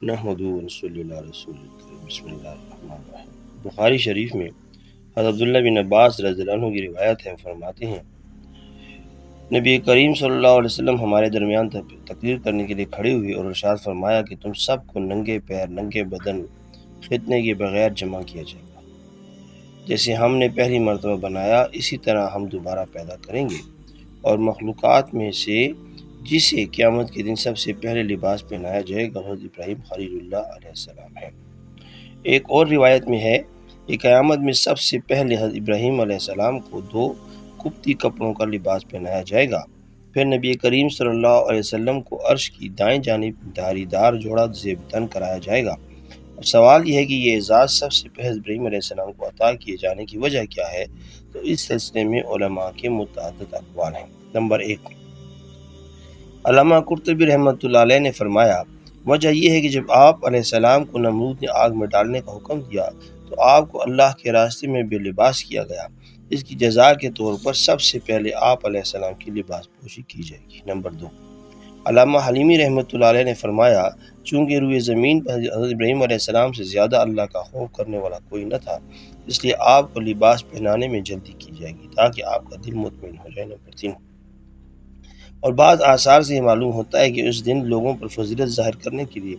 نحمدہ ونصلی علی رسول اللہ، بسم اللہ الرحمن الرحیم۔ بخاری شریف میں حضرت عبداللہ بن عباس رضی اللہ عنہ کی روایت ہے، فرماتے ہیں نبی کریم صلی اللہ علیہ وسلم ہمارے درمیان تقریر کرنے کے لیے کھڑے ہوئے اور ارشاد فرمایا کہ تم سب کو ننگے پیر ننگے بدن ختنے کے بغیر جمع کیا جائے گا۔ جیسے ہم نے پہلی مرتبہ بنایا اسی طرح ہم دوبارہ پیدا کریں گے، اور مخلوقات میں سے جسے قیامت کے دن سب سے پہلے لباس پہنایا جائے گا حضرت ابراہیم خلیل اللہ علیہ السلام ہے۔ ایک اور روایت میں ہے کہ قیامت میں سب سے پہلے حضرت ابراہیم علیہ السلام کو 2 قبطی کپڑوں کا لباس پہنایا جائے گا، پھر نبی کریم صلی اللہ علیہ وسلم کو عرش کی دائیں جانب دھاری دار جوڑا زیب تن کرایا جائے گا۔ اب سوال یہ ہے کہ یہ اعزاز سب سے پہلے حضرت ابراہیم علیہ السلام کو عطا کیے جانے کی وجہ کیا ہے؟ تو اس سلسلے میں علماء کے متعدد اقوال ہیں۔ نمبر 1، علامہ قرطبی رحمۃ اللہ علیہ نے فرمایا وجہ یہ ہے کہ جب آپ علیہ السلام کو نمرود نے آگ میں ڈالنے کا حکم دیا تو آپ کو اللہ کے راستے میں بے لباس کیا گیا، اس کی جزا کے طور پر سب سے پہلے آپ علیہ السلام کی لباس پوشی کی جائے گی۔ نمبر 2، علامہ حلیمی رحمۃ اللہ علیہ نے فرمایا چونکہ روئے زمین پر حضرت ابراہیم علیہ السلام سے زیادہ اللہ کا خوف کرنے والا کوئی نہ تھا، اس لیے آپ کو لباس پہنانے میں جلدی کی جائے گی تاکہ آپ کا دل مطمئن ہو جائے۔ نمبر 3، اور بعض آثار سے یہ معلوم ہوتا ہے کہ اس دن لوگوں پر فضیلت ظاہر کرنے کے لیے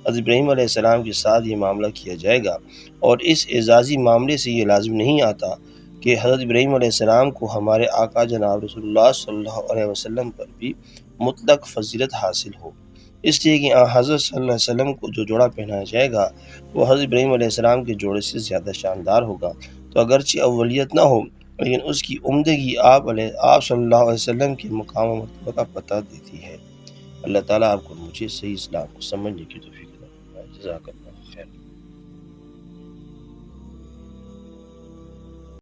حضرت ابراہیم علیہ السلام کے ساتھ یہ معاملہ کیا جائے گا، اور اس اعزازی معاملے سے یہ لازم نہیں آتا کہ حضرت ابراہیم علیہ السلام کو ہمارے آقا جناب رسول اللہ صلی اللہ علیہ وسلم پر بھی مطلق فضیلت حاصل ہو، اس لیے کہ حضرت صلی اللہ علیہ وسلم کو جو جوڑا پہنایا جائے گا وہ حضرت ابراہیم علیہ السلام کے جوڑے سے زیادہ شاندار ہوگا، تو اگرچہ اولیت نہ ہو لیکن اس کی عمدگی آپ صلی اللہ علیہ وسلم کے مقام و مرتبہ کا پتہ دیتی ہے۔ اللہ تعالیٰ آپ کو مجھے صحیح اسلام کو سمجھنے کی توفیق عطا فرمائے۔ جزاک اللہ خیر۔